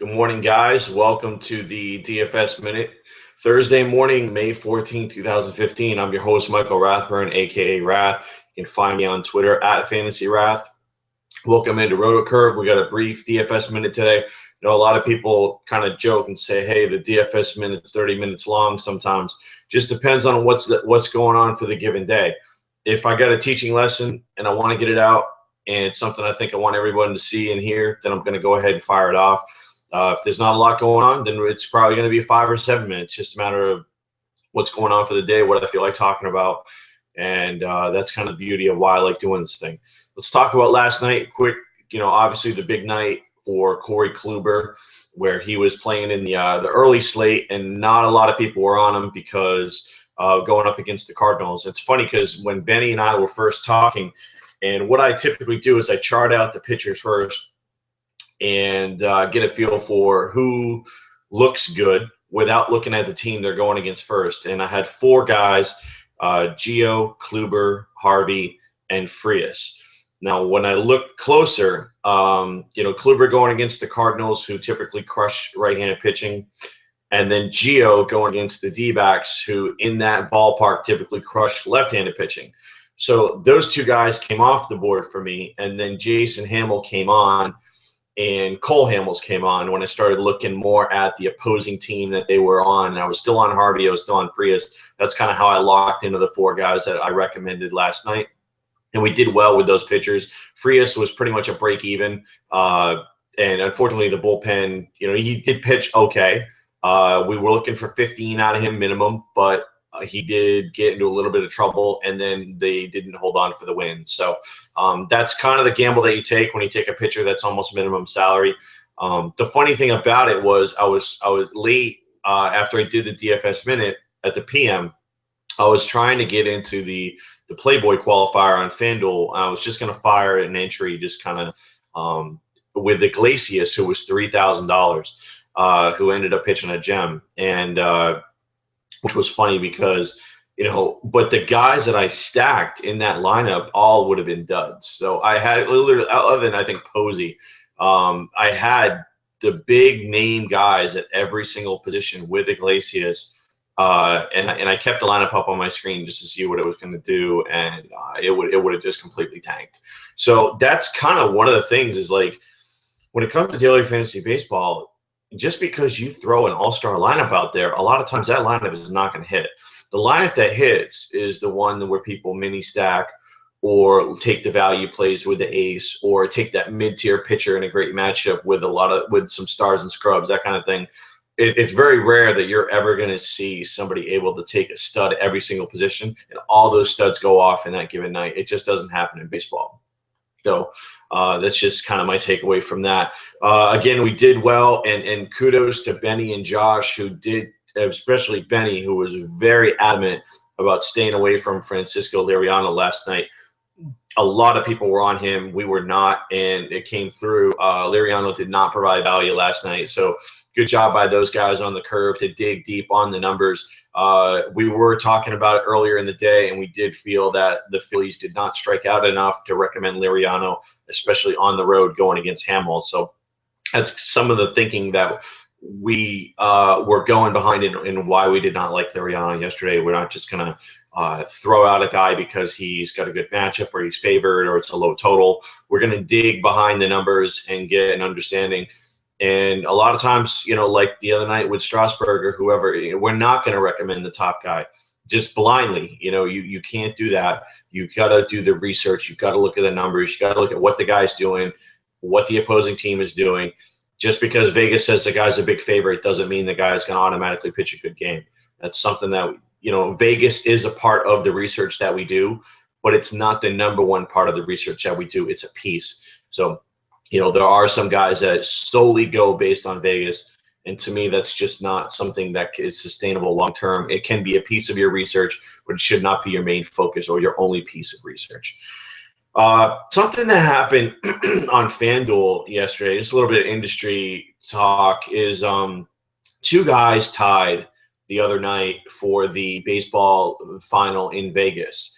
Good morning, guys. Welcome to the DFS Minute. Thursday morning, May 14, 2015. I'm your host, Michael Rathburn, a.k.a. Rath. You can find me on Twitter at FantasyWrath. Welcome into RotoCurve. We got a brief DFS Minute today. You know, a lot of people kind of joke and say, hey, the DFS Minute's 30 minutes long sometimes. Just depends on what's going on for the given day. If I got a teaching lesson and I want to get it out and it's something I think I want everyone to see and hear, then I'm going to go ahead and fire it off. If there's not a lot going on, then it's probably going to be 5 or 7 minutes. Just a matter of what's going on for the day, what I feel like talking about. And that's kind of the beauty of why I like doing this thing. Let's talk about last night quick. You know, obviously the big night for Corey Kluber, where he was playing in the early slate, and not a lot of people were on him because going up against the Cardinals. It's funny because when Benny and I were first talking, and what I typically do is I chart out the pitchers first and get a feel for who looks good without looking at the team they're going against first. And I had 4 guys, Gio, Kluber, Harvey, and Frias. Now, when I look closer, Kluber going against the Cardinals, who typically crush right-handed pitching, and then Gio going against the D-backs, who in that ballpark typically crush left-handed pitching. So those 2 guys came off the board for me, and then Jason Hamill came on, and Cole Hamels came on when I started looking more at the opposing team that they were on. And I was still on Harvey. I was still on Frias. That's kind of how I locked into the 4 guys that I recommended last night. And we did well with those pitchers. Frias was pretty much a break even. And unfortunately, the bullpen, he did pitch okay. We were looking for 15 out of him minimum, but he did get into a little bit of trouble, and then they didn't hold on for the win. So that's kind of the gamble that you take when you take a pitcher that's almost minimum salary. The funny thing about it was I was late after I did the DFS Minute at the PM. I was trying to get into the Playboy qualifier on FanDuel. I was just going to fire an entry just kind of with Iglesias, who was $3,000, who ended up pitching a gem. And which was funny because, but the guys that I stacked in that lineup all would have been duds. So I had literally, other than I think Posey, I had the big name guys at every single position with Iglesias. And I kept the lineup up on my screen just to see what it was going to do, and it would have just completely tanked. So that's kind of one of the things is, like, when it comes to daily fantasy baseball, just because you throw an all-star lineup out there, a lot of times that lineup is not going to hit. The lineup that hits is the one where people mini stack or take the value plays with the ace, or take that mid-tier pitcher in a great matchup with some stars and scrubs, that kind of thing. It's very rare that you're ever going to see somebody able to take a stud every single position and all those studs go off in that given night. It just doesn't happen in baseball. So that's just kind of my takeaway from that. Again, we did well, and kudos to Benny and Josh, who did, especially Benny, who was very adamant about staying away from Francisco Liriano last night. A lot of people were on him. We were not, and it came through. Liriano did not provide value last night. So good job by those guys on the curve to dig deep on the numbers. We were talking about it earlier in the day, and we did feel that the Phillies did not strike out enough to recommend Liriano, especially on the road going against Hamill. So that's some of the thinking that we were going behind in why we did not like Liriano yesterday. We're not just going to throw out a guy because he's got a good matchup or he's favored or it's a low total. We're going to dig behind the numbers and get an understanding. And a lot of times, like the other night with Strasburg or whoever, we're not going to recommend the top guy just blindly. You can't do that. You got to do the research. You got to look at the numbers. You got to look at what the guy's doing, what the opposing team is doing. Just because Vegas says the guy's a big favorite doesn't mean the guy's going to automatically pitch a good game. That's something that, Vegas is a part of the research that we do, but it's not the number one part of the research that we do. It's a piece. So, there are some guys that solely go based on Vegas, and to me, that's just not something that is sustainable long term. It can be a piece of your research, but it should not be your main focus or your only piece of research. Something that happened on FanDuel yesterday, just a little bit of industry talk, is 2 guys tied the other night for the baseball final in Vegas.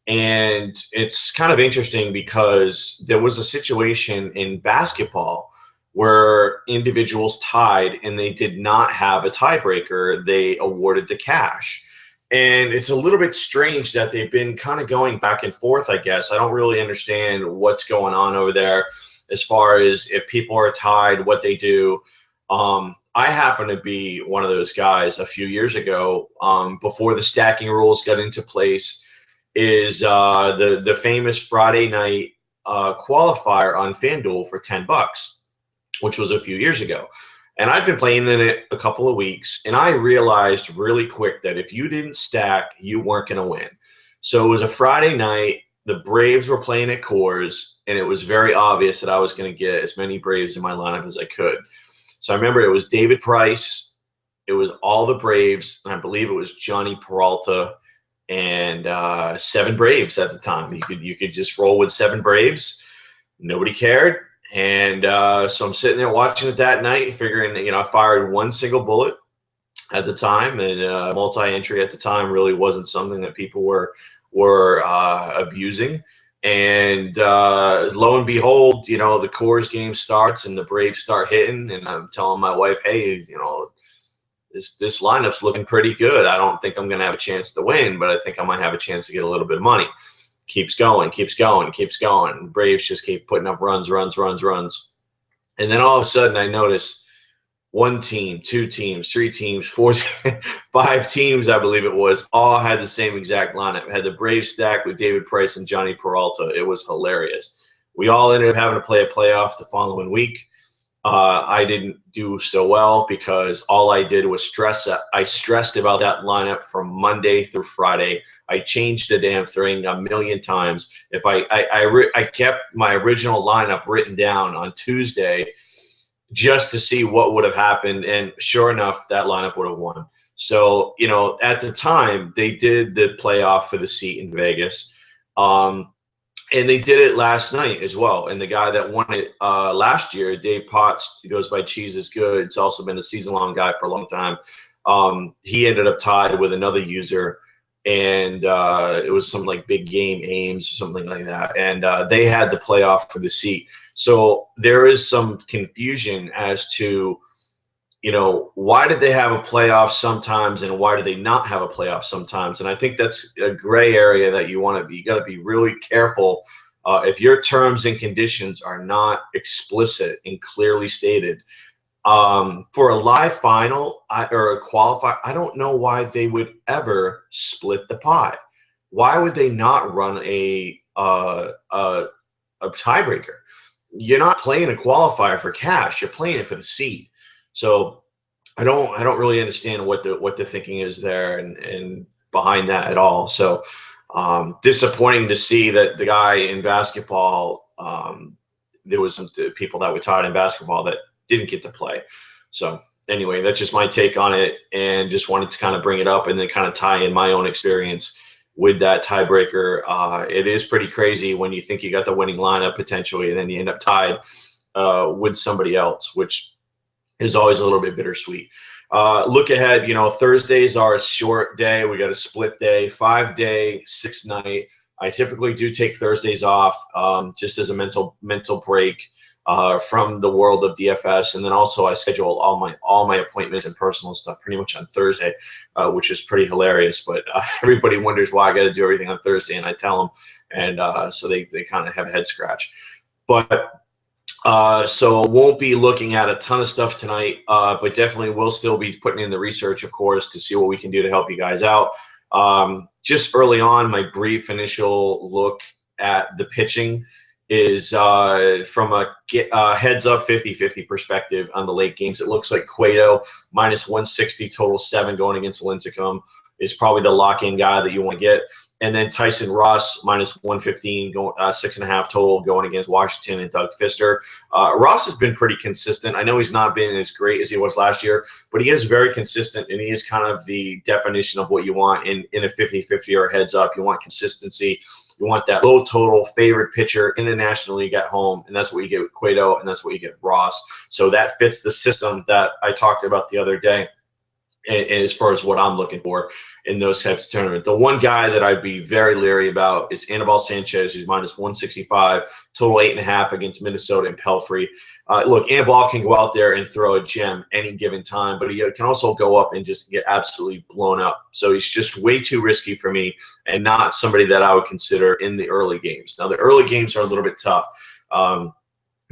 And it's kind of interesting because there was a situation in basketball where individuals tied and they did not have a tiebreaker, they awarded the cash. And it's a little bit strange that they've been kind of going back and forth, I guess. I don't really understand what's going on over there as far as if people are tied, what they do. I happen to be one of those guys a few years ago, before the stacking rules got into place, is the famous Friday night qualifier on FanDuel for $10, which was a few years ago. And I've been playing in it a couple of weeks, and I realized really quick that if you didn't stack, you weren't going to win. So it was a Friday night. The Braves were playing at Coors, and it was very obvious that I was going to get as many Braves in my lineup as I could. So I remember it was David Price, it was all the Braves, and I believe it was Johnny Peralta and 7 Braves at the time. You could just roll with 7 Braves. Nobody cared. And so I'm sitting there watching it that night, figuring, I fired one single bullet at the time, and multi-entry at the time really wasn't something that people were abusing. And lo and behold, the Coors game starts and the Braves start hitting, and I'm telling my wife, hey, this lineup's looking pretty good. I don't think I'm going to have a chance to win, but I think I might have a chance to get a little bit of money. Keeps going, keeps going, keeps going. Braves just keep putting up runs. And then all of a sudden I notice 1 team, 2 teams, 3 teams, 4, 5 teams, I believe it was, all had the same exact lineup. It had the Braves stacked with David Price and Johnny Peralta. It was hilarious. We all ended up having to play a playoff the following week. I didn't do so well because all I did was stress. I stressed about that lineup from Monday through Friday. I changed the damn thing a million times. If I kept my original lineup written down on Tuesday just to see what would have happened, and sure enough, that lineup would have won. So, at the time, they did the playoff for the seat in Vegas. And they did it last night as well. And the guy that won it last year, Dave Potts, goes by Cheese is Good. It's also been a season-long guy for a long time. He ended up tied with another user, and it was something like Big Game Ames or something like that. And they had the playoff for the seat. So there is some confusion as to, why did they have a playoff sometimes and why do they not have a playoff sometimes? And I think that's a gray area that you got to be really careful. If your terms and conditions are not explicit and clearly stated, for a live final or a qualifier, I don't know why they would ever split the pot. Why would they not run a tiebreaker? You're not playing a qualifier for cash. You're playing it for the seed. So I don't really understand what the thinking is there and behind that at all. So disappointing to see that the guy in basketball, there was some people that were tied in basketball that didn't get to play. So anyway, that's just my take on it, and just wanted to kind of bring it up and then kind of tie in my own experience with that tiebreaker. It is pretty crazy when you think you got the winning lineup potentially, and then you end up tied with somebody else, which is always a little bit bittersweet. Look ahead, Thursdays are a short day. We got a split day, 5-day, 6-night. I typically do take Thursdays off just as a mental break from the world of DFS. And then also I schedule all my appointments and personal stuff pretty much on Thursday, which is pretty hilarious. But everybody wonders why I got to do everything on Thursday, and I tell them. And so they kind of have a head scratch. But so won't be looking at a ton of stuff tonight, but definitely will still be putting in the research, of course, to see what we can do to help you guys out. Just early on, my brief initial look at the pitching is from a heads up 50-50 perspective on the late games. It looks like Cueto minus 160 total 7 going against Lincecum is probably the lock-in guy that you want to get. And then Tyson Ross minus 115, 6.5 total going against Washington and Doug Fister. Ross has been pretty consistent. I know he's not been as great as he was last year, but he is very consistent, and he is kind of the definition of what you want in a 50-50 or heads up. You want consistency. You want that low total favorite pitcher in the National League at home, and that's what you get with Cueto, and that's what you get with Ross. So that fits the system that I talked about the other day. and as far as what I'm looking for in those types of tournaments. The one guy that I'd be very leery about is Anibal Sanchez, who's minus 165, total 8.5 against Minnesota and Pelfrey. Look, Anibal can go out there and throw a gem any given time, but he can also go up and just get absolutely blown up. So he's just way too risky for me and not somebody that I would consider in the early games. Now, the early games are a little bit tough.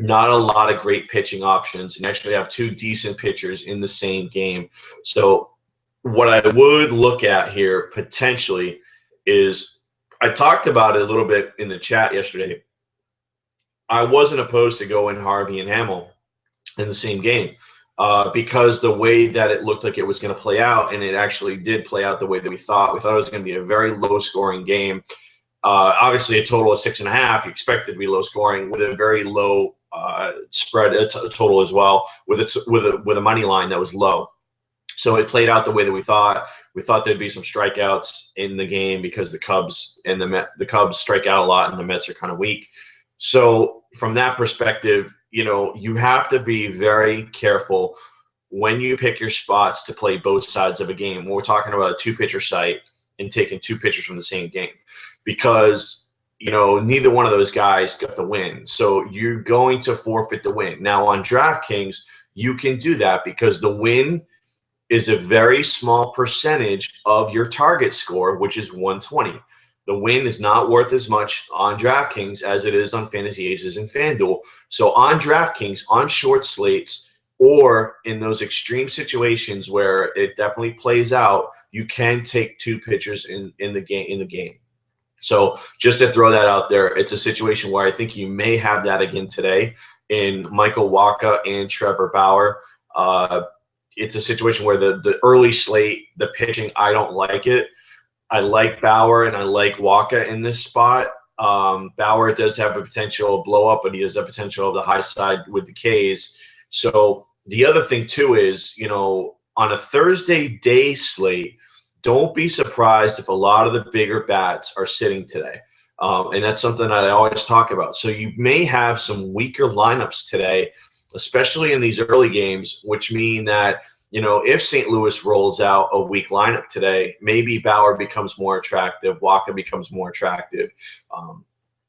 Not a lot of great pitching options, and actually have two decent pitchers in the same game. So what I would look at here potentially is, I talked about it a little bit in the chat yesterday. I wasn't opposed to going Harvey and Hamill in the same game because the way that it looked like it was going to play out, and it actually did play out the way that we thought. We thought it was going to be a very low-scoring game. Obviously, a total of 6.5. You expected to be low scoring with a very low spread total as well, with a money line that was low. So it played out the way that we thought. We thought there'd be some strikeouts in the game because the Cubs and the Cubs strike out a lot, and the Mets are kind of weak. So from that perspective, you have to be very careful when you pick your spots to play both sides of a game. When we're talking about a two-pitcher site and taking two pitchers from the same game, because neither one of those guys got the win. So you're going to forfeit the win. Now on DraftKings, you can do that because the win is a very small percentage of your target score, which is 120. The win is not worth as much on DraftKings as it is on Fantasy Aces and FanDuel. So on DraftKings, on short slates, or in those extreme situations where it definitely plays out, you can take two pitchers in the game. So just to throw that out there, it's a situation where I think you may have that again today in Michael Wacha and Trevor Bauer. It's a situation where the early slate, the pitching, I don't like it. I like Bauer and I like Wacha in this spot. Bauer does have a potential blow up, but he has a potential of the high side with the Ks. So the other thing too is, on a Thursday day slate, don't be surprised if a lot of the bigger bats are sitting today. And that's something that I always talk about. So you may have some weaker lineups today, especially in these early games, which mean that, if St. Louis rolls out a weak lineup today, maybe Bauer becomes more attractive, Wacha becomes more attractive.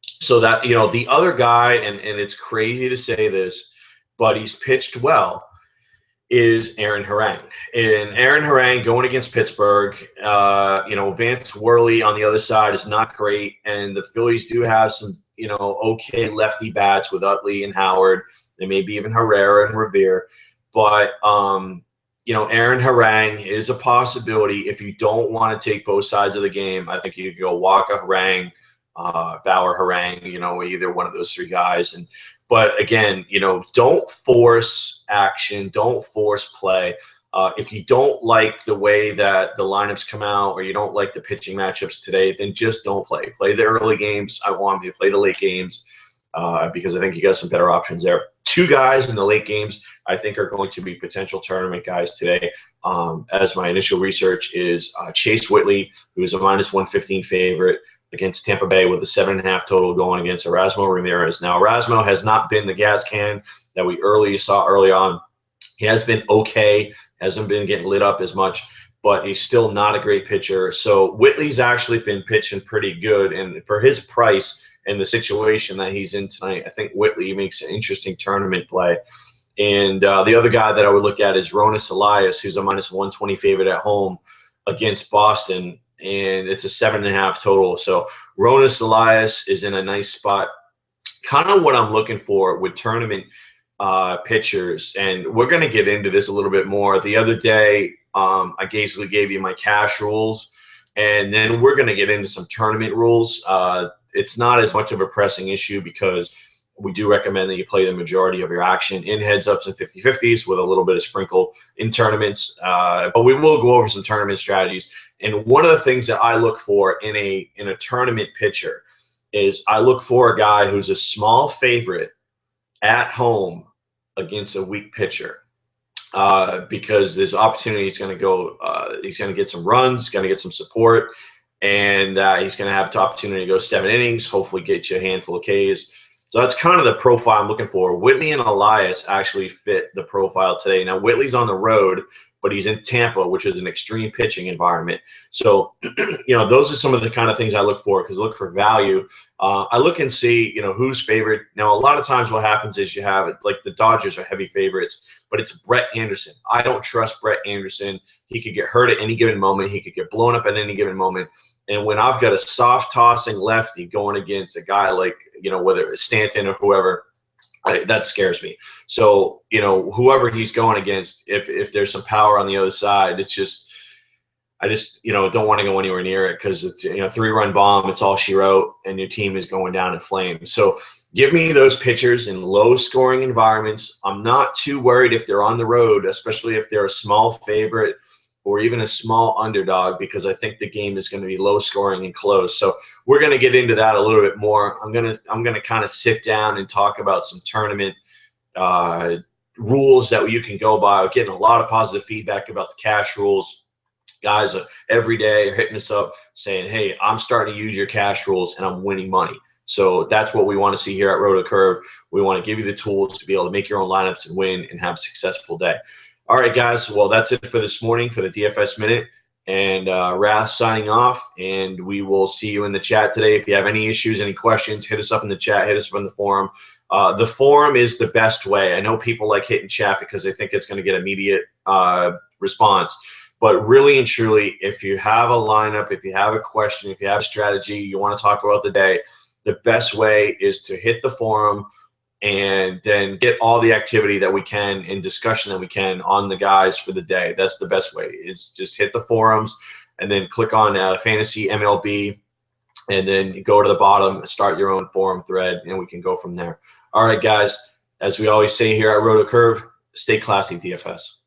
So that, the other guy, and it's crazy to say this, but he's pitched well, is Aaron Harang. And Aaron Harang going against Pittsburgh, Vance Worley on the other side is not great, and the Phillies do have some, okay lefty bats with Utley and Howard, and maybe even Herrera and Revere. But, Aaron Harang is a possibility. If you don't want to take both sides of the game, I think you could go Wacha Harang, Bauer Harang, either one of those three guys. But again, don't force action, don't force play. If you don't like the way that the lineups come out, or you don't like the pitching matchups today, then just don't play. Play the early games. I want you to play the late games because I think you got some better options there. Two guys in the late games I think are going to be potential tournament guys today. As my initial research is Chase Whitley, who is a minus 115 favorite against Tampa Bay with a 7.5 total, going against Erasmo Ramirez. Now, Erasmo has not been the gas can that we saw early on. He has been okay, hasn't been getting lit up as much, but he's still not a great pitcher. So Whitley's actually been pitching pretty good, and for his price and the situation that he's in tonight, I think Whitley makes an interesting tournament play. And the other guy that I would look at is Ronis Elias, who's a minus 120 favorite at home against Boston, and it's a 7.5 total. So Ronis Elias is in a nice spot. Kind of what I'm looking for with tournament pitchers, and we're going to get into this a little bit more. The other day, I basically gave you my cash rules, and then we're going to get into some tournament rules. It's not as much of a pressing issue because we do recommend that you play the majority of your action in heads-ups and 50-50s with a little bit of sprinkle in tournaments. But we will go over some tournament strategies. And one of the things that I look for in a tournament pitcher is I look for a guy who's a small favorite at home against a weak pitcher. Because there's opportunity he's going to go, he's going to get some runs, going to get some support, and he's going to have the opportunity to go 7 innings, hopefully get you a handful of Ks. So that's kind of the profile I'm looking for. Whitley and Elias actually fit the profile today. Now, Whitley's on the road, but he's in Tampa, which is an extreme pitching environment. So, those are some of the kind of things I look for, because I look for value. I look and see, who's favored. Now, a lot of times what happens is you have, like, the Dodgers are heavy favorites, but it's Brett Anderson. I don't trust Brett Anderson. He could get hurt at any given moment. He could get blown up at any given moment. And when I've got a soft tossing lefty going against a guy like, whether it's Stanton or whoever, that scares me. So, whoever he's going against, if there's some power on the other side, it's just, I just, don't want to go anywhere near it, because it's, 3-run bomb, it's all she wrote, and your team is going down in flames. So give me those pitchers in low scoring environments. I'm not too worried if they're on the road, especially if they're a small favorite or even a small underdog, because I think the game is going to be low scoring and close. So we're going to get into that a little bit more. I'm going to kind of sit down and talk about some tournament rules that you can go by. We're getting a lot of positive feedback about the cash rules. Guys every day are hitting us up saying, hey, I'm starting to use your cash rules and I'm winning money. So that's what we want to see here at RotoCurve. We want to give you the tools to be able to make your own lineups and win and have a successful day. All right, guys. Well, that's it for this morning for the DFS Minute. And Rath signing off, and we will see you in the chat today. If you have any issues, any questions, hit us up in the chat, hit us up in the forum. The forum is the best way. I know people like hitting chat because they think it's going to get immediate response. But really and truly, if you have a lineup, if you have a question, if you have a strategy, you want to talk about the day, the best way is to hit the forum and then get all the activity that we can and discussion that we can on the guys for the day. That's the best way, is just hit the forums and then click on Fantasy MLB, and then go to the bottom, start your own forum thread, and we can go from there. All right, guys, as we always say here at RotoCurve, stay classy, DFS.